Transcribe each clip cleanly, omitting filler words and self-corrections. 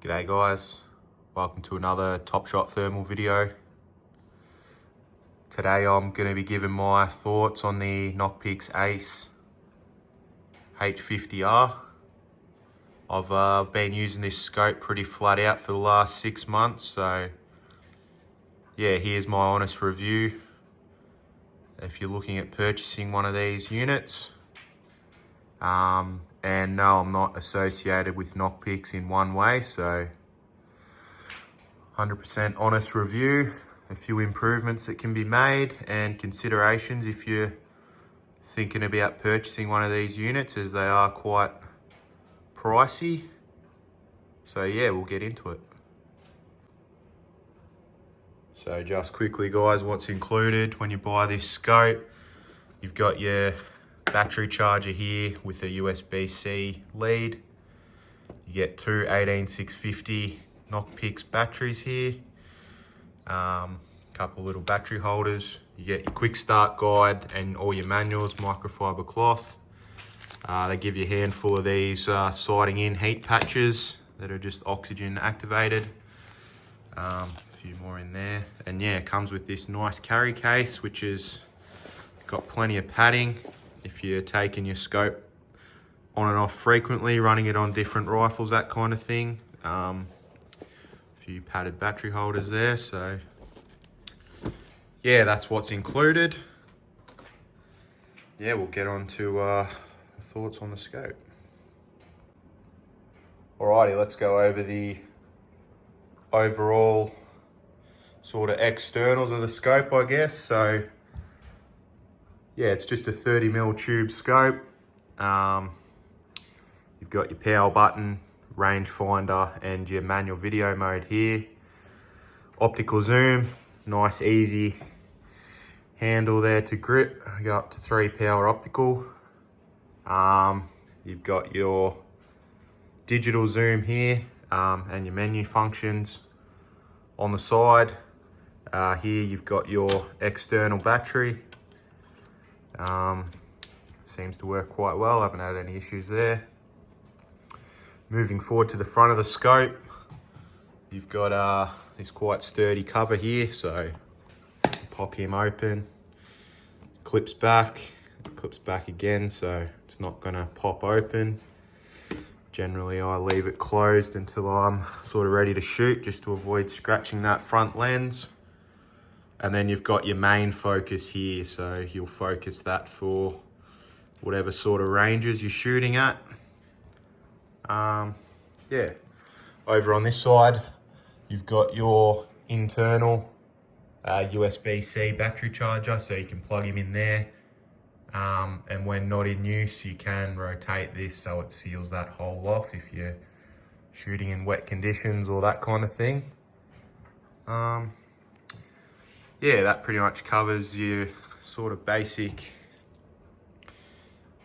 G'day guys, welcome to another Top Shot Thermal video. Today I'm going to be giving my thoughts on the Nocpix AceH50r. I've been using this scope pretty flat out for the last 6 months, so yeah, here's my honest review. If you're looking at purchasing one of these units, and no, I'm not associated with Nocpix in one way, so 100% honest review, a few improvements that can be made and considerations if you're thinking about purchasing one of these units, as they are quite pricey. So yeah, we'll get into it. So just quickly guys, what's included when you buy this scope? You've got your battery charger here with a USB-C lead. You get two 18650 Nocpix batteries here. Couple little battery holders. You get your quick start guide and all your manuals, microfiber cloth. They give you a handful of these sighting in heat patches that are just oxygen activated. A few more in there. And yeah, it comes with this nice carry case, which is got plenty of padding if you're taking your scope on and off frequently, running it on different rifles, that kind of thing. A few padded battery holders there, so yeah, that's what's included. Yeah, we'll get on to thoughts on the scope. Alrighty, let's go over the overall sort of externals of the scope, I guess. So yeah, it's just a 30mm tube scope. You've got your power button, rangefinder, and your manual video mode here. Optical zoom, nice easy handle there to grip. Go up to 3 power optical. You've got your digital zoom here, and your menu functions on the side. Here you've got your external battery. Seems to work quite well, haven't had any issues there. Moving forward to the front of the scope, you've got this quite sturdy cover here, so pop him open, clips back again, so it's not gonna pop open. Generally I leave it closed until I'm sort of ready to shoot, just to avoid scratching that front lens. And then you've got your main focus here, so you'll focus that for whatever sort of ranges you're shooting at. Yeah, over on this side, you've got your internal USB-C battery charger, so you can plug him in there. And when not in use, you can rotate this so it seals that hole off if you're shooting in wet conditions or that kind of thing. Yeah, that pretty much covers your sort of basic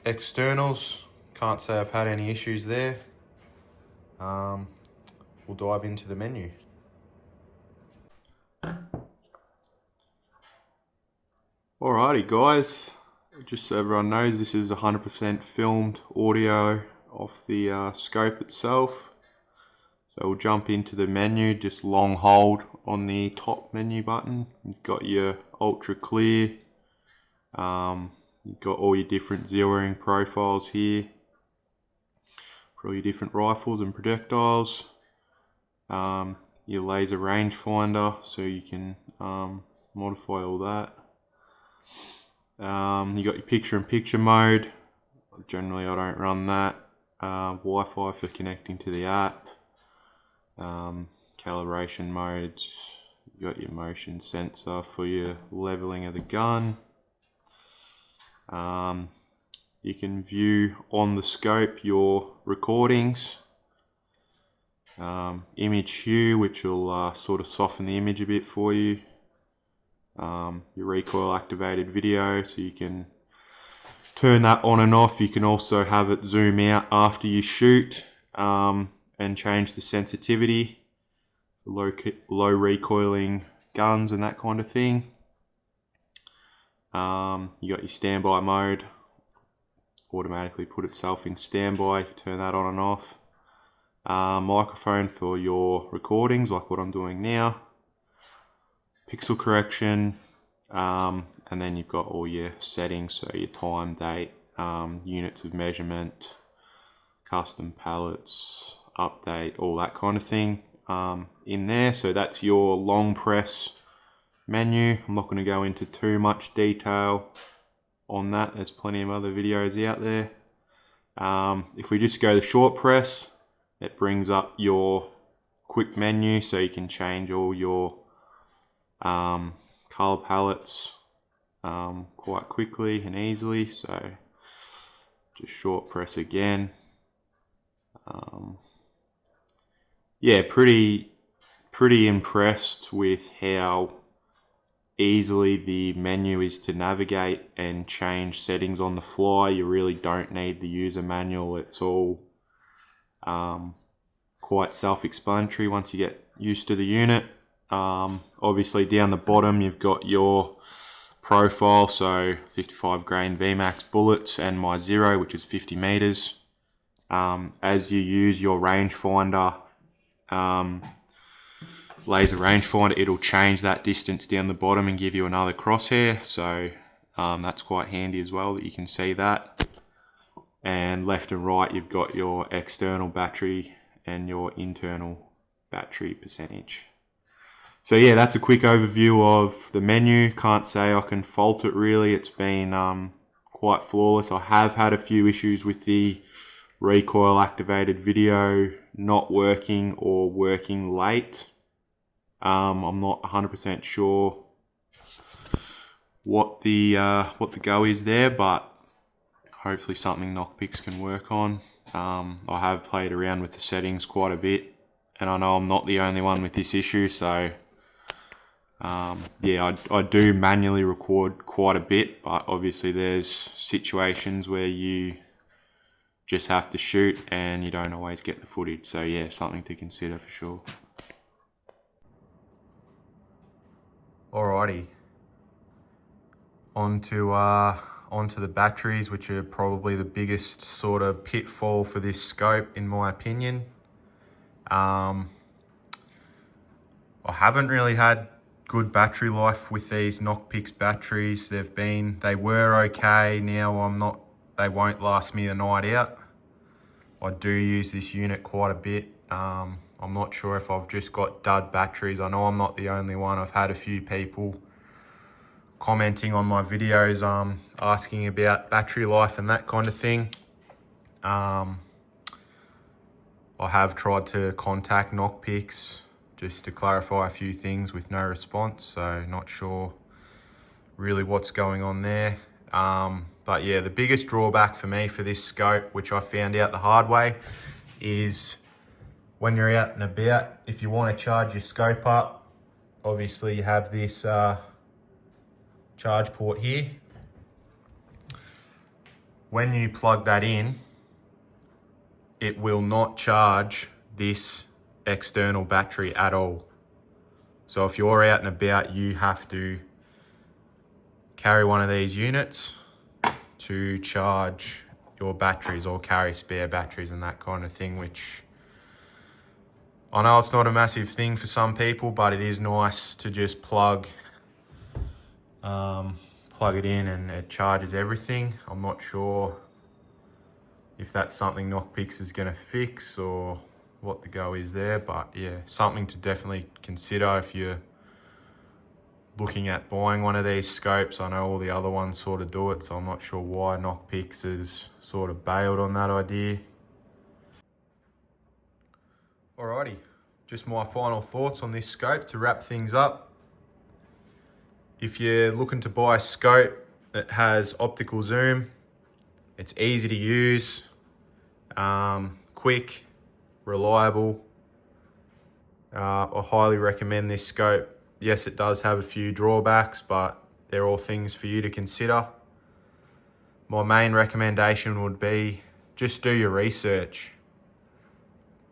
externals. Can't say I've had any issues there. We'll dive into the menu. Alrighty guys, just so everyone knows, this is 100% filmed audio off the scope itself. So we'll jump into the menu, just long hold on the top menu button. You've got your ultra clear. You've got all your different zeroing profiles here for all your different rifles and projectiles. Your laser rangefinder, so you can modify all that. You got your picture-in-picture mode. Generally I don't run that. Wi-Fi for connecting to the app. Calibration modes. You got your motion sensor for your leveling of the gun. You can view on the scope your recordings. Image hue, which will sort of soften the image a bit for you. Your recoil activated video, so you can turn that on and off. You can also have it zoom out after you shoot, and change the sensitivity for low recoiling guns and that kind of thing. You got your standby mode, automatically put itself in standby, turn that on and off. microphone for your recordings, like what I'm doing now, pixel correction, and then you've got all your settings, so your time, date, units of measurement, custom palettes, update, all that kind of thing in there. So that's your long press menu. I'm not going to go into too much detail on that. There's plenty of other videos out there. If we just go to short press, it brings up your quick menu, so you can change all your color palettes quite quickly and easily. So just short press again. Yeah, pretty impressed with how easily the menu is to navigate and change settings on the fly. You really don't need the user manual. It's all quite self-explanatory once you get used to the unit. Obviously down the bottom you've got your profile, so 55 grain VMAX bullets, and my zero, which is 50 meters. As you use your rangefinder, laser rangefinder, it'll change that distance down the bottom and give you another crosshair, so that's quite handy as well that you can see that. And left and right you've got your external battery and your internal battery percentage. So yeah, that's a quick overview of the menu. Can't say I can fault it really. It's been quite flawless. I have had a few issues with the recoil activated video not working or working late. I'm not 100% sure what the go is there, but hopefully something Nocpix can work on. I have played around with the settings quite a bit, and I know I'm not the only one with this issue, so yeah, I do manually record quite a bit, but obviously there's situations where you just have to shoot and you don't always get the footage. So yeah, something to consider for sure. Alrighty, onto the batteries, which are probably the biggest sort of pitfall for this scope in my opinion. I haven't really had good battery life with these Nocpix batteries. They were okay. Now they won't last me a night out. I do use this unit quite a bit. I'm not sure if I've just got dud batteries. I know I'm not the only one. I've had a few people commenting on my videos asking about battery life and that kind of thing. I have tried to contact Nocpix just to clarify a few things with no response, so not sure really what's going on there. But yeah, the biggest drawback for me for this scope, which I found out the hard way, is when you're out and about, if you want to charge your scope up, obviously you have this charge port here. When you plug that in, it will not charge this external battery at all. So if you're out and about, you have to carry one of these units to charge your batteries, or carry spare batteries and that kind of thing, which I know it's not a massive thing for some people, but it is nice to just plug it in and it charges everything. I'm not sure if that's something Nocpix is going to fix or what the go is there, but yeah, something to definitely consider if you're looking at buying one of these scopes. I know all the other ones sort of do it, so I'm not sure why Nocpix has sort of bailed on that idea. Alrighty, just my final thoughts on this scope to wrap things up. If you're looking to buy a scope that has optical zoom, it's easy to use, quick, reliable. I highly recommend this scope. Yes, it does have a few drawbacks, but they're all things for you to consider. My main recommendation would be just do your research.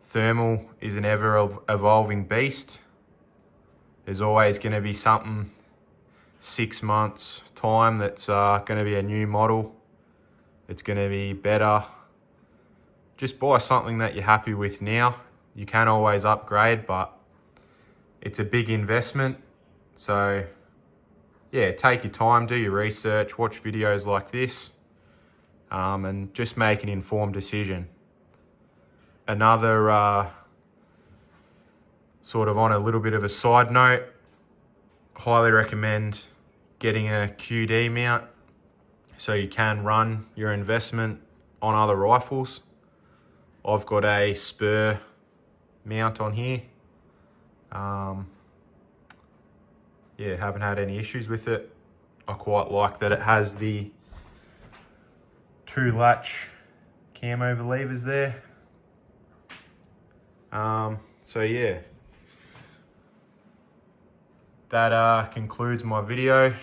Thermal is an ever-evolving beast. There's always going to be something 6 months time that's going to be a new model. It's going to be better. Just buy something that you're happy with now You can always upgrade, but it's a big investment. So yeah, take your time, do your research, watch videos like this, and just make an informed decision. Another sort of on a little bit of a side note, highly recommend getting a QD mount so you can run your investment on other rifles. I've got a spur mount on here. Yeah, haven't had any issues with it. I quite like that it has the 2 latch cam over levers there. So yeah, that concludes my video.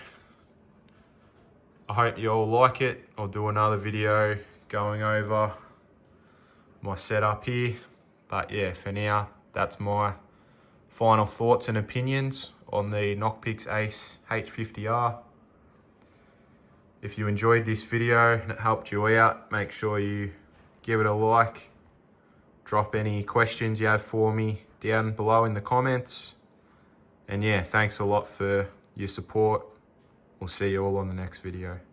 I hope you all like it. I'll do another video going over my setup here. But yeah, for now, that's my final thoughts and opinions on the Nocpix AceH50r. If you enjoyed this video and it helped you out, make sure you give it a like. Drop any questions you have for me down below in the comments. And yeah, thanks a lot for your support. We'll see you all on the next video.